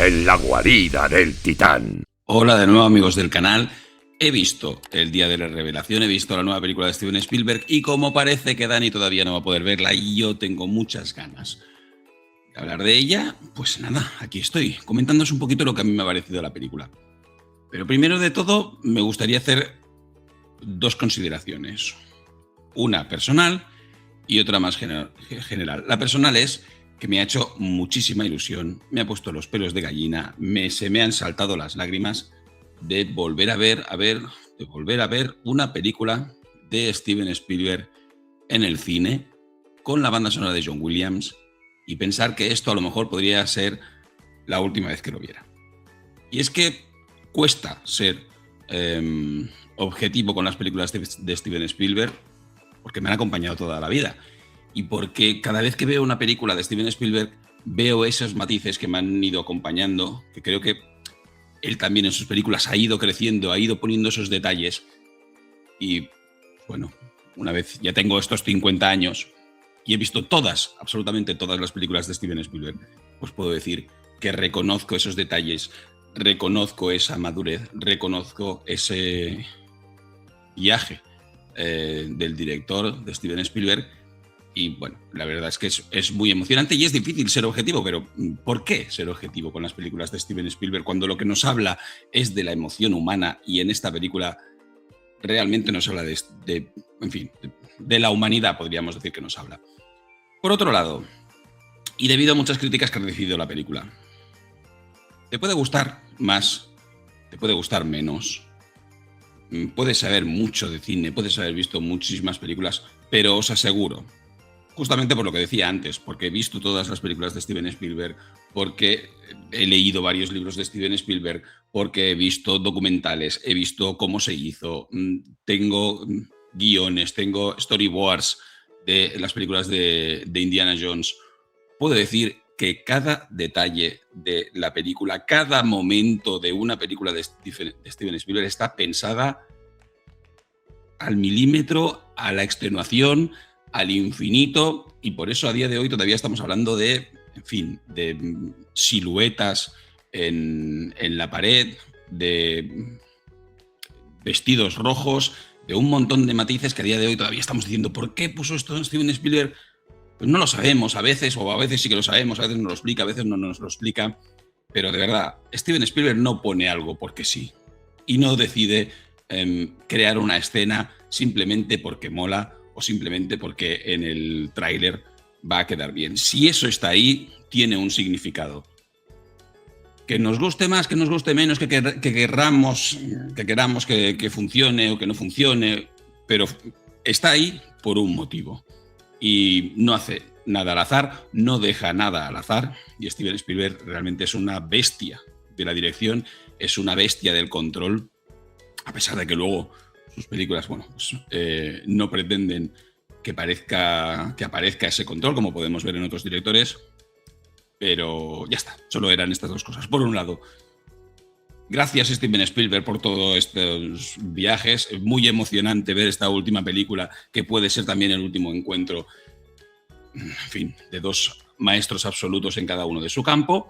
en la guarida del titán. Hola de nuevo, amigos del canal. He visto El Día de la Revelación, he visto la nueva película de Steven Spielberg y como parece que Dani todavía no va a poder verla y yo tengo muchas ganas de hablar de ella, pues nada, aquí estoy, comentándoos un poquito lo que a mí me ha parecido la película. Pero primero de todo, me gustaría hacer dos consideraciones. Una personal y otra más general. La personal es que me ha hecho muchísima ilusión, me ha puesto los pelos de gallina, se me han saltado las lágrimas de volver a ver una película de Steven Spielberg en el cine con la banda sonora de John Williams y pensar que esto a lo mejor podría ser la última vez que lo viera. Y es que cuesta ser objetivo con las películas de Steven Spielberg porque me han acompañado toda la vida y porque cada vez que veo una película de Steven Spielberg veo esos matices que me han ido acompañando, que creo que él también en sus películas ha ido creciendo, ha ido poniendo esos detalles y bueno, una vez ya tengo estos 50 años y he visto absolutamente todas las películas de Steven Spielberg, pues puedo decir que reconozco esos detalles, reconozco esa madurez, reconozco ese viaje del director de Steven Spielberg y bueno, la verdad es que es muy emocionante y es difícil ser objetivo, pero ¿por qué ser objetivo con las películas de Steven Spielberg cuando lo que nos habla es de la emoción humana y en esta película realmente nos habla de la humanidad, podríamos decir que nos habla? Por otro lado, y debido a muchas críticas que ha recibido la película, te puede gustar más, te puede gustar menos, puedes saber mucho de cine, puedes haber visto muchísimas películas, pero os aseguro, justamente por lo que decía antes, porque he visto todas las películas de Steven Spielberg, porque he leído varios libros de Steven Spielberg, porque he visto documentales, he visto cómo se hizo, tengo guiones, tengo storyboards de las películas de Indiana Jones. Puedo decir que cada detalle de la película, cada momento de una película de Steven Spielberg está pensada al milímetro, a la extenuación, al infinito, y por eso a día de hoy todavía estamos hablando de siluetas en la pared, de vestidos rojos, de un montón de matices que a día de hoy todavía estamos diciendo ¿por qué puso esto en Steven Spielberg? Pues no lo sabemos a veces, o a veces sí que lo sabemos, a veces nos lo explica, a veces no nos lo explica, pero de verdad, Steven Spielberg no pone algo porque sí, y no decide crear una escena simplemente porque mola o simplemente porque en el tráiler va a quedar bien. Si eso está ahí, tiene un significado. Que nos guste más, que nos guste menos, que queramos que funcione o que no funcione, pero está ahí por un motivo. Y no hace nada al azar, no deja nada al azar, y Steven Spielberg realmente es una bestia de la dirección, es una bestia del control, a pesar de que luego sus películas, no pretenden que aparezca ese control, como podemos ver en otros directores, pero ya está, solo eran estas dos cosas. Por un lado, gracias Steven Spielberg por todos estos viajes, es muy emocionante ver esta última película, que puede ser también el último encuentro, de dos maestros absolutos en cada uno de sus campos,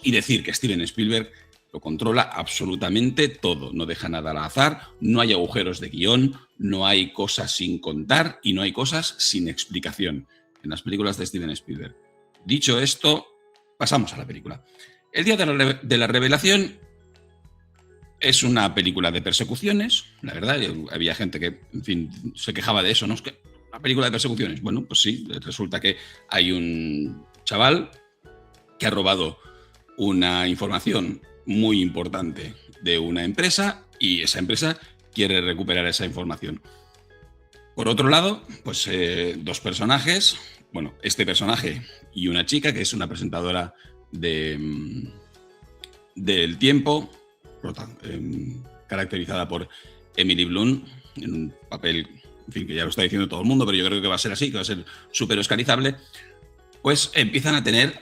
y decir que Steven Spielberg lo controla absolutamente todo, no deja nada al azar, no hay agujeros de guión, no hay cosas sin contar y no hay cosas sin explicación en las películas de Steven Spielberg. Dicho esto, pasamos a la película. El Día de la Revelación es una película de persecuciones, la verdad, había gente que, se quejaba de eso, ¿no? Es que una película de persecuciones. Bueno, pues sí, resulta que hay un chaval que ha robado una información muy importante de una empresa y esa empresa quiere recuperar esa información. Por otro lado, pues dos personajes, este personaje y una chica que es una presentadora del tiempo, caracterizada por Emily Blunt, en un papel, que ya lo está diciendo todo el mundo, pero yo creo que va a ser así, que va a ser súper oscarizable, pues empiezan a tener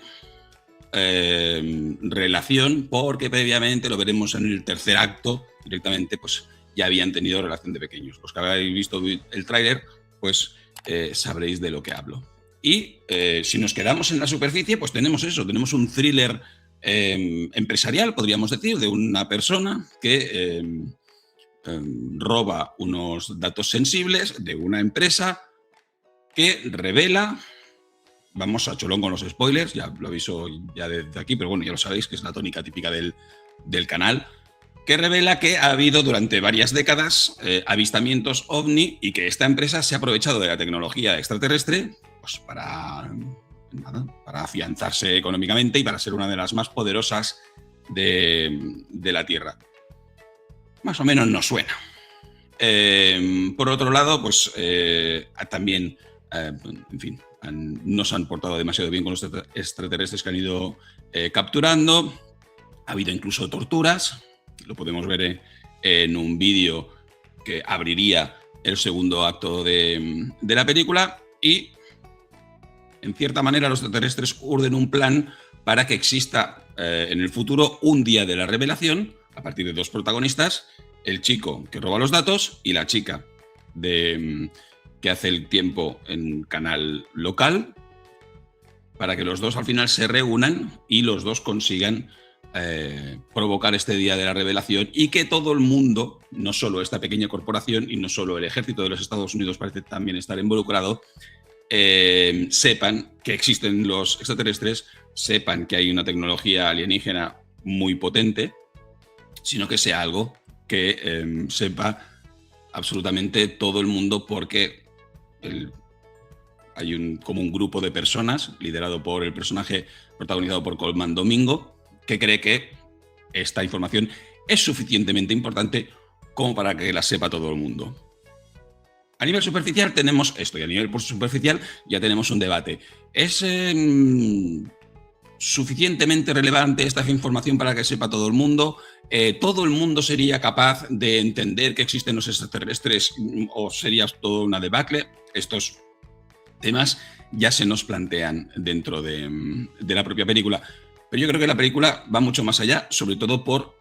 relación, porque previamente, lo veremos en el tercer acto, directamente, pues ya habían tenido relación de pequeños. Los que habéis visto el tráiler, pues sabréis de lo que hablo. Y si nos quedamos en la superficie, pues tenemos eso, tenemos un thriller empresarial, podríamos decir, de una persona que roba unos datos sensibles de una empresa que revela, vamos a cholón con los spoilers, ya lo aviso ya desde aquí, pero bueno, ya lo sabéis, que es la tónica típica del canal, que revela que ha habido durante varias décadas avistamientos OVNI y que esta empresa se ha aprovechado de la tecnología extraterrestre pues, para afianzarse económicamente y para ser una de las más poderosas de la Tierra. Más o menos nos suena. Por otro lado, pues también, en fin, no se han portado demasiado bien con los extraterrestres que han ido capturando. Ha habido incluso torturas. Lo podemos ver en un vídeo que abriría el segundo acto de la película. Y, en cierta manera, los extraterrestres urden un plan para que exista en el futuro un día de la revelación a partir de dos protagonistas, el chico que roba los datos y la chica que hace el tiempo en canal local, para que los dos al final se reúnan y los dos consigan provocar este día de la revelación y que todo el mundo, no solo esta pequeña corporación y no solo el ejército de los Estados Unidos parece también estar involucrado, sepan que existen los extraterrestres, sepan que hay una tecnología alienígena muy potente, sino que sea algo que sepa absolutamente todo el mundo, porque hay como un grupo de personas liderado por el personaje protagonizado por Colman Domingo que cree que esta información es suficientemente importante como para que la sepa todo el mundo. A nivel superficial tenemos esto, y a nivel superficial ya tenemos un debate. ¿Es suficientemente relevante esta información para que sepa todo el mundo? ¿Todo el mundo sería capaz de entender que existen los extraterrestres o sería todo una debacle? Estos temas ya se nos plantean dentro de la propia película. Pero yo creo que la película va mucho más allá, sobre todo por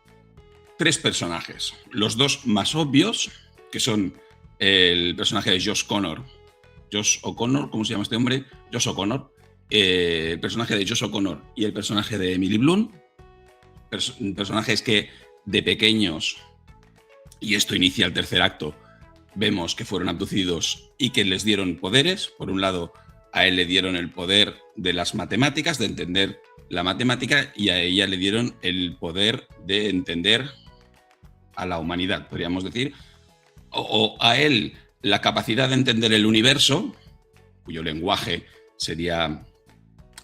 tres personajes. Los dos más obvios, que son el personaje de Josh O'Connor, ¿cómo se llama este hombre? Josh O'Connor. El personaje de Josh O'Connor y el personaje de Emily Blunt. Personajes que de pequeños, y esto inicia el tercer acto, vemos que fueron abducidos y que les dieron poderes. Por un lado, a él le dieron el poder de las matemáticas, de entender la matemática, y a ella le dieron el poder de entender a la humanidad, podríamos decir. O a él la capacidad de entender el universo, cuyo lenguaje sería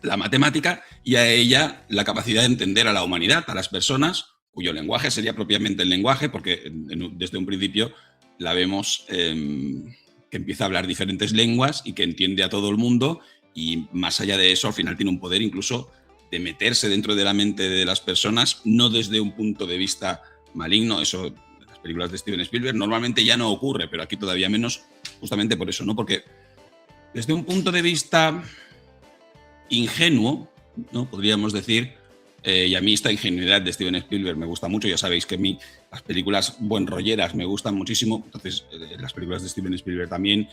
la matemática, y a ella la capacidad de entender a la humanidad, a las personas, cuyo lenguaje sería propiamente el lenguaje, porque desde un principio la vemos que empieza a hablar diferentes lenguas y que entiende a todo el mundo, y más allá de eso, al final tiene un poder incluso de meterse dentro de la mente de las personas, no desde un punto de vista maligno. Eso en las películas de Steven Spielberg normalmente ya no ocurre, pero aquí todavía menos, justamente por eso, ¿no? Porque desde un punto de vista ingenuo, ¿no? Podríamos decir, y a mí esta ingenuidad de Steven Spielberg me gusta mucho. Ya sabéis que a mí las películas buenrolleras me gustan muchísimo, entonces las películas de Steven Spielberg también,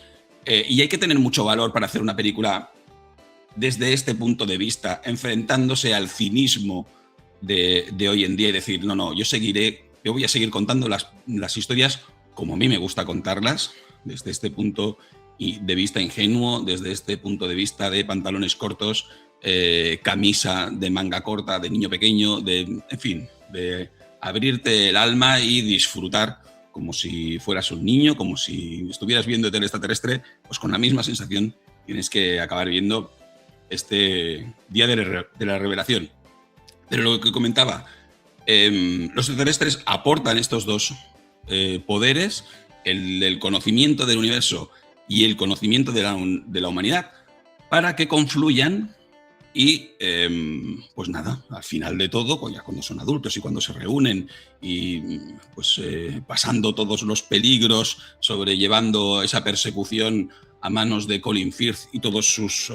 y hay que tener mucho valor para hacer una película desde este punto de vista, enfrentándose al cinismo de hoy en día y decir, no, yo voy a seguir contando las historias como a mí me gusta contarlas, desde este punto de vista ingenuo, desde este punto de vista de pantalones cortos, camisa de manga corta, de niño pequeño, en fin, de abrirte el alma y disfrutar como si fueras un niño, como si estuvieras viendo el extraterrestre, pues con la misma sensación tienes que acabar viendo este día de la revelación. Pero lo que comentaba, los extraterrestres aportan estos dos poderes, el conocimiento del universo y el conocimiento de la humanidad, para que confluyan y, pues nada, al final de todo, pues ya cuando son adultos y cuando se reúnen y pues pasando todos los peligros, sobrellevando esa persecución a manos de Colin Firth y todos sus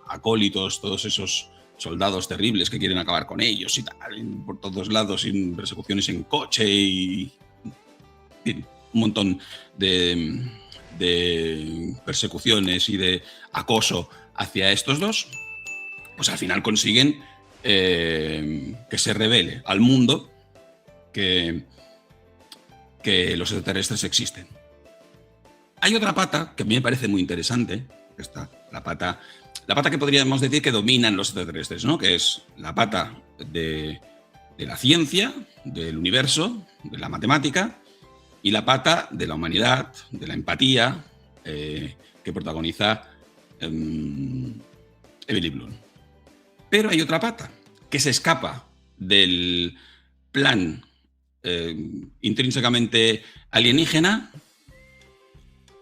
acólitos, todos esos soldados terribles que quieren acabar con ellos y tal, por todos lados, sin persecuciones en coche y un montón de persecuciones y de acoso hacia estos dos, pues al final consiguen que se revele al mundo que los extraterrestres existen. Hay otra pata que a mí me parece muy interesante, esta, la pata que podríamos decir que dominan los extraterrestres, ¿no? Que es la pata de la ciencia, del universo, de la matemática, y la pata de la humanidad, de la empatía, que protagoniza Emily Blunt. Pero hay otra pata que se escapa del plan intrínsecamente alienígena.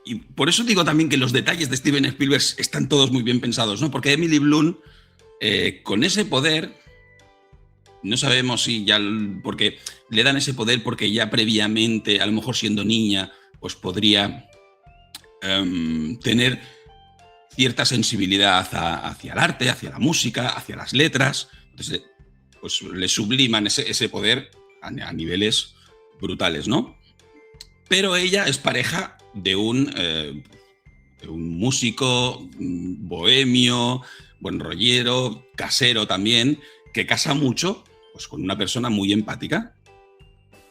Y por eso digo también que los detalles de Steven Spielberg están todos muy bien pensados, ¿no? Porque Emily Blunt, con ese poder, no sabemos si ya, porque le dan ese poder porque ya previamente, a lo mejor siendo niña, pues podría tener cierta sensibilidad hacia el arte, hacia la música, hacia las letras. Entonces, pues le subliman ese poder a niveles brutales, ¿no? Pero ella es pareja de un músico bohemio, buen rollero, casero también, que casa mucho pues, con una persona muy empática.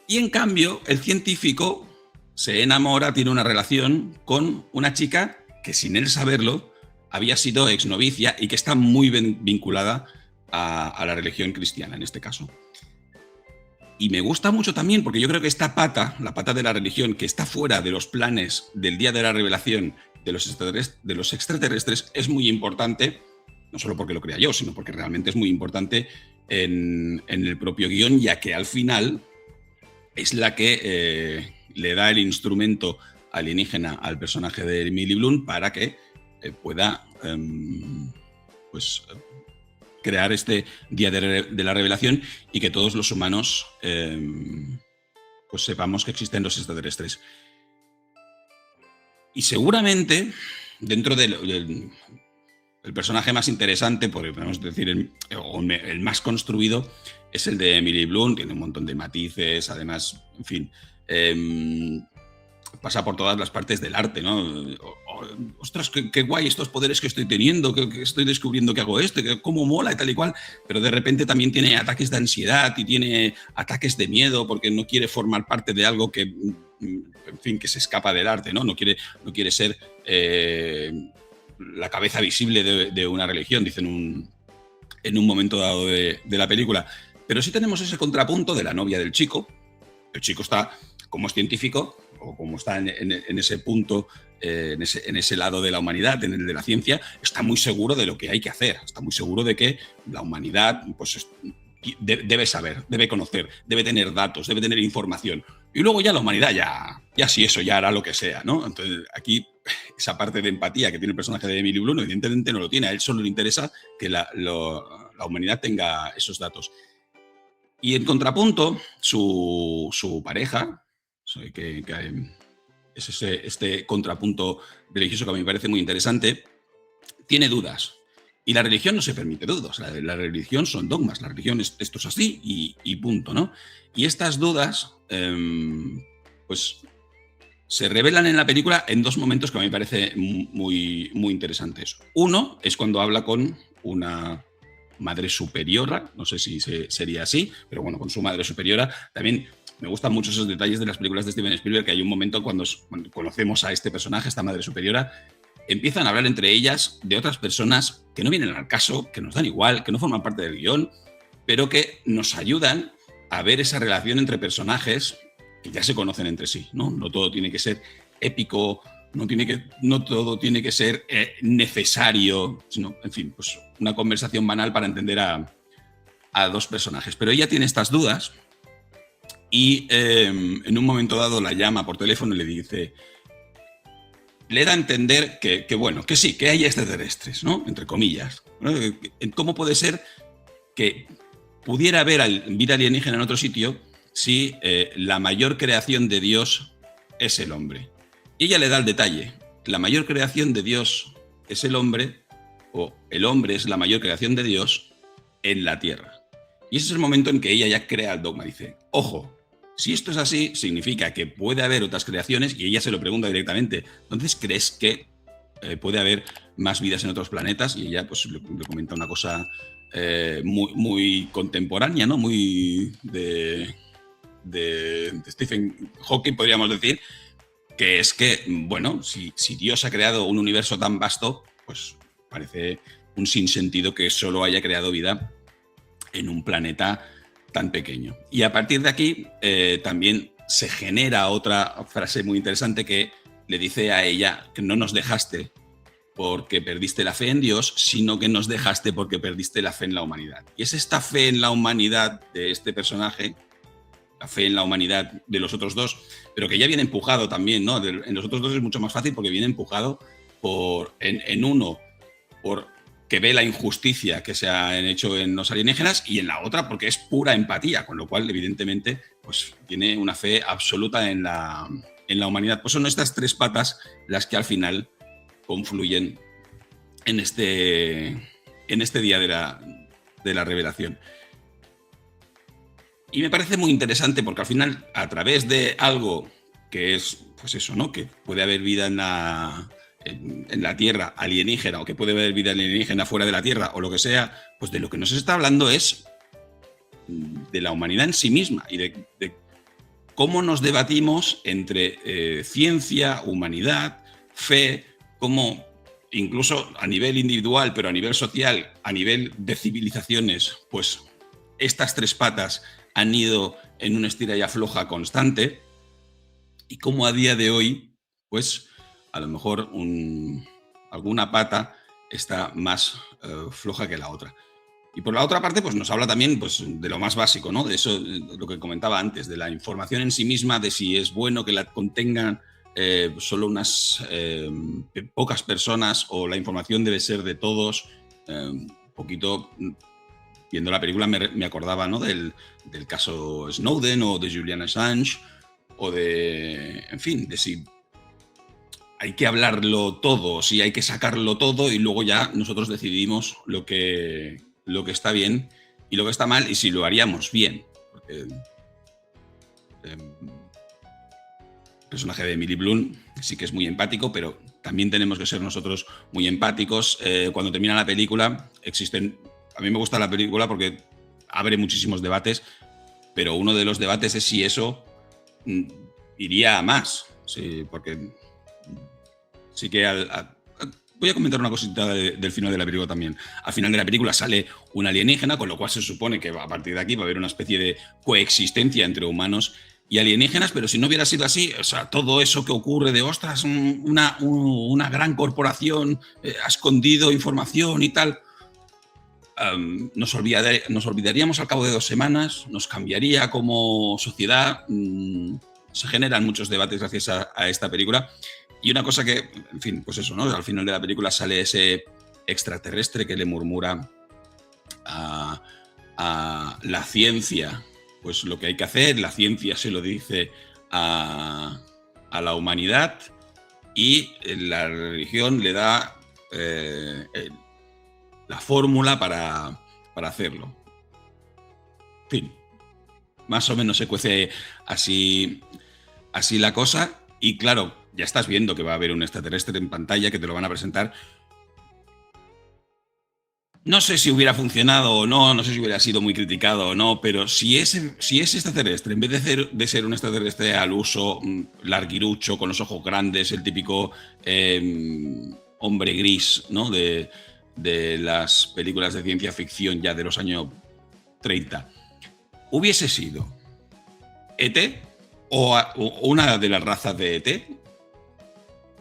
Y en cambio, el científico se enamora, tiene una relación con una chica que sin él saberlo había sido exnovicia y que está muy vinculada a la religión cristiana en este caso. Y me gusta mucho también porque yo creo que esta pata, la pata de la religión, que está fuera de los planes del día de la revelación de los extraterrestres, es muy importante, no solo porque lo crea yo, sino porque realmente es muy importante en el propio guión, ya que al final es la que le da el instrumento alienígena al personaje de Emily Blunt para que pueda pues crear este día de la revelación y que todos los humanos pues sepamos que existen los extraterrestres. Y seguramente, dentro del personaje más interesante, podemos decir, el más construido, es el de Emily Blunt. Tiene un montón de matices, además, en fin, pasa por todas las partes del arte, ¿no? Ostras, qué guay estos poderes que estoy teniendo, que estoy descubriendo que hago esto, que cómo mola y tal y cual, pero de repente también tiene ataques de ansiedad y tiene ataques de miedo porque no quiere formar parte de algo que, en fin, que se escapa del arte, ¿no? No quiere ser la cabeza visible de una religión, dicen en un momento dado de la película. Pero sí tenemos ese contrapunto de la novia del chico. El chico está, como es científico, o como está en ese punto, en ese lado de la humanidad, en el de la ciencia, está muy seguro de lo que hay que hacer, está muy seguro de que la humanidad pues, debe saber, debe conocer, debe tener datos, debe tener información. Y luego ya la humanidad ya sí, eso ya hará lo que sea, ¿no? Entonces aquí esa parte de empatía que tiene el personaje de Emily Blunt evidentemente no lo tiene, a él solo le interesa que la humanidad tenga esos datos. Y en contrapunto, su pareja, que es este contrapunto religioso que a mí me parece muy interesante, tiene dudas. Y la religión no se permite dudas. La religión son dogmas. La religión esto es así y punto, ¿no? Y estas dudas, pues, se revelan en la película en dos momentos que a mí me parece muy, muy interesantes. Uno es cuando habla con una madre superiora, no sé si sería así, pero bueno, con su madre superiora. También me gustan mucho esos detalles de las películas de Steven Spielberg, que hay un momento cuando conocemos a este personaje, esta madre superiora, empiezan a hablar entre ellas de otras personas que no vienen al caso, que nos dan igual, que no forman parte del guión, pero que nos ayudan a ver esa relación entre personajes que ya se conocen entre sí, ¿no? No todo tiene que ser épico, no todo tiene que ser necesario, sino, en fin, pues una conversación banal para entender a dos personajes. Pero ella tiene estas dudas y en un momento dado la llama por teléfono y le dice, le da a entender que bueno, que sí, que hay extraterrestres, ¿no? Entre comillas, ¿no? ¿Cómo puede ser que pudiera haber vida alienígena en otro sitio si la mayor creación de Dios es el hombre? Y ella le da el detalle. La mayor creación de Dios es el hombre, o el hombre es la mayor creación de Dios en la tierra. Y ese es el momento en que ella ya crea el dogma. Dice, ojo, si esto es así, significa que puede haber otras creaciones, y ella se lo pregunta directamente, entonces, ¿crees que puede haber más vidas en otros planetas? Y ella pues le comenta una cosa muy, muy contemporánea, ¿no? Muy de Stephen Hawking, podríamos decir, que es que, bueno, si Dios ha creado un universo tan vasto, pues parece un sinsentido que solo haya creado vida en un planeta tan pequeño. Y a partir de aquí también se genera otra frase muy interesante que le dice a ella que no nos dejaste porque perdiste la fe en Dios, sino que nos dejaste porque perdiste la fe en la humanidad. Y es esta fe en la humanidad de este personaje, la fe en la humanidad de los otros dos, pero que ya viene empujado también, ¿no? En los otros dos es mucho más fácil porque viene empujado en uno, por que ve la injusticia que se han hecho en los alienígenas, y en la otra porque es pura empatía, con lo cual evidentemente pues tiene una fe absoluta en la humanidad. Pues son estas tres patas las que al final confluyen en este día de la revelación. Y me parece muy interesante porque al final, a través de algo que es, pues eso, ¿no? Que puede haber vida en la Tierra alienígena, o que puede haber vida alienígena fuera de la Tierra, o lo que sea, pues de lo que nos está hablando es de la humanidad en sí misma y de cómo nos debatimos entre ciencia, humanidad, fe, cómo incluso a nivel individual, pero a nivel social, a nivel de civilizaciones, pues estas tres patas han ido en una estira y afloja constante, y cómo a día de hoy, pues a lo mejor alguna pata está más floja que la otra. Y por la otra parte, pues nos habla también pues, de lo más básico, ¿no? De eso, lo que comentaba antes, de la información en sí misma, de si es bueno que la contengan solo unas pocas personas, o la información debe ser de todos. Un poquito, viendo la película, me acordaba, ¿no? del caso Snowden, o de Julian Assange, o de, en fin, de si hay que hablarlo todo, si hay que sacarlo todo, y luego ya nosotros decidimos lo que está bien y lo que está mal, y si lo haríamos bien. Porque el personaje de Emily Blunt sí que es muy empático, pero también tenemos que ser nosotros muy empáticos. Cuando termina la película, a mí me gusta la película porque abre muchísimos debates, pero uno de los debates es si eso iría a más. Sí, porque sí que voy a comentar una cosita del final de la película también. Al final de la película sale un alienígena, con lo cual se supone que a partir de aquí va a haber una especie de coexistencia entre humanos y alienígenas, pero si no hubiera sido así, o sea, todo eso que ocurre de, ostras, una gran corporación ha escondido información y tal, nos olvidaríamos al cabo de 2 semanas, nos cambiaría como sociedad. Se generan muchos debates gracias a esta película. Y una cosa que, en fin, pues eso, ¿no? Al final de la película sale ese extraterrestre que le murmura a la ciencia pues lo que hay que hacer. La ciencia se lo dice a la humanidad, y la religión le da la fórmula para hacerlo. En fin, más o menos se cuece así la cosa. Y claro, ya estás viendo que va a haber un extraterrestre en pantalla, que te lo van a presentar. No sé si hubiera funcionado o no, no sé si hubiera sido muy criticado o no, pero si es extraterrestre, en vez de ser un extraterrestre al uso larguirucho, con los ojos grandes, el típico hombre gris, ¿no? de las películas de ciencia ficción ya de los años 30, hubiese sido ET o una de las razas de ET,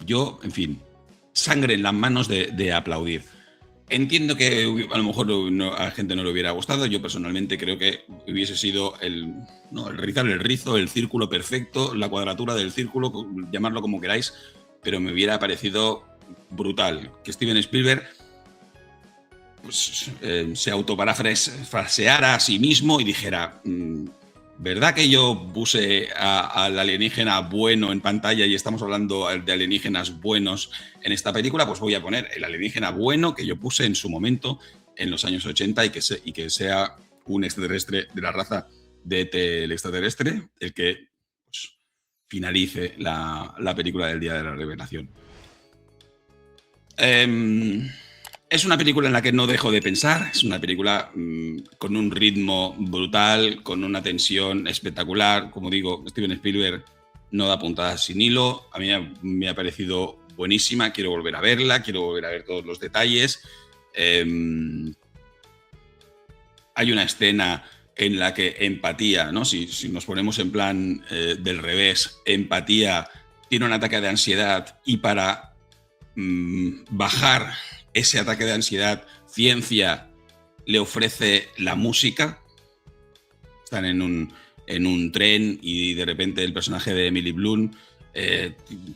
yo, en fin, sangre en las manos de aplaudir. Entiendo que a lo mejor a la gente no le hubiera gustado. Yo personalmente creo que hubiese sido el rizar el rizo, el círculo perfecto, la cuadratura del círculo, llamarlo como queráis, pero me hubiera parecido brutal que Steven Spielberg pues, se autoparafraseara a sí mismo y dijera: ¿verdad que yo puse al alienígena bueno en pantalla y estamos hablando de alienígenas buenos en esta película? Pues voy a poner el alienígena bueno que yo puse en su momento, en los años 80, y que sea un extraterrestre de la raza de ET, el extraterrestre, el que pues, finalice la película del Día de la Revelación. Es una película en la que no dejo de pensar, es una película con un ritmo brutal, con una tensión espectacular. Como digo, Steven Spielberg no da puntadas sin hilo. A mí me ha parecido buenísima, quiero volver a verla, quiero volver a ver todos los detalles. Hay una escena en la que empatía, ¿no? Si nos ponemos en plan del revés, empatía tiene un ataque de ansiedad y para bajar ese ataque de ansiedad, ciencia le ofrece la música. Están en un tren y de repente el personaje de Emily Blunt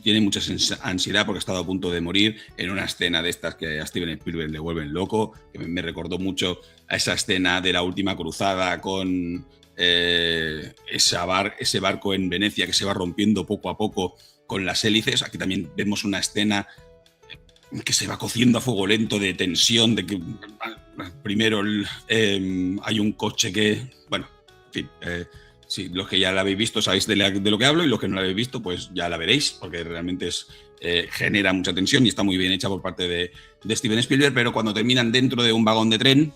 tiene mucha ansiedad porque ha estado a punto de morir en una escena de estas que a Steven Spielberg le vuelven loco, que me recordó mucho a esa escena de La Última Cruzada con ese barco en Venecia que se va rompiendo poco a poco con las hélices. Aquí también vemos una escena que se va cociendo a fuego lento de tensión, de que primero hay un coche que, bueno, en fin, sí, los que ya la habéis visto sabéis de lo que hablo, y los que no la habéis visto pues ya la veréis, porque realmente genera mucha tensión y está muy bien hecha por parte de Steven Spielberg. Pero cuando terminan dentro de un vagón de tren,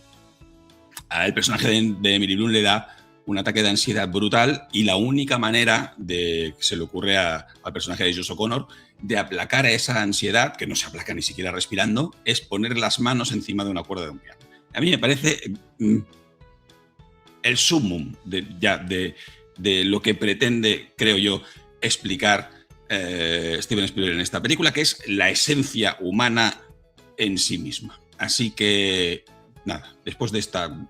al personaje de Emily Blunt le da un ataque de ansiedad brutal, y la única manera que se le ocurre al personaje de Josh O'Connor de aplacar a esa ansiedad, que no se aplaca ni siquiera respirando, es poner las manos encima de una cuerda de un piano. A mí me parece el sumum de lo que pretende, creo yo, explicar Steven Spielberg en esta película, que es la esencia humana en sí misma. Así que, nada, después de esta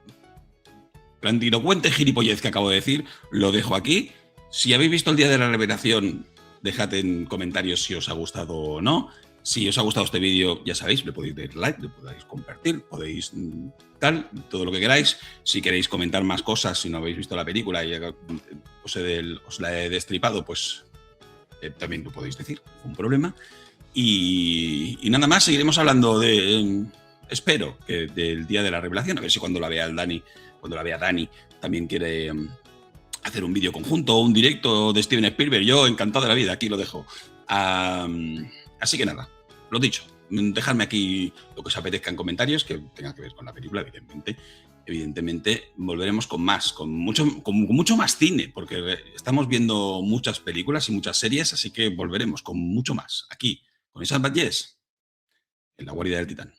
grandilocuente gilipollez que acabo de decir, lo dejo aquí. Si habéis visto El Día de la Revelación, dejad en comentarios si os ha gustado o no. Si os ha gustado este vídeo, ya sabéis, le podéis dar like, le podéis compartir, podéis todo lo que queráis. Si queréis comentar más cosas, si no habéis visto la película y os la he destripado, pues también lo podéis decir, ningún problema. Y nada más, seguiremos hablando espero, del Día de la Revelación. A ver si cuando la vea Dani, también quiere hacer un vídeo conjunto o un directo de Steven Spielberg. Yo encantado de la vida, aquí lo dejo. Así que nada, lo dicho, dejadme aquí lo que os apetezca en comentarios, que tenga que ver con la película, evidentemente. Volveremos con mucho más cine, porque estamos viendo muchas películas y muchas series, así que volveremos con mucho más, aquí, con esas Badges, en la guarida del Titán.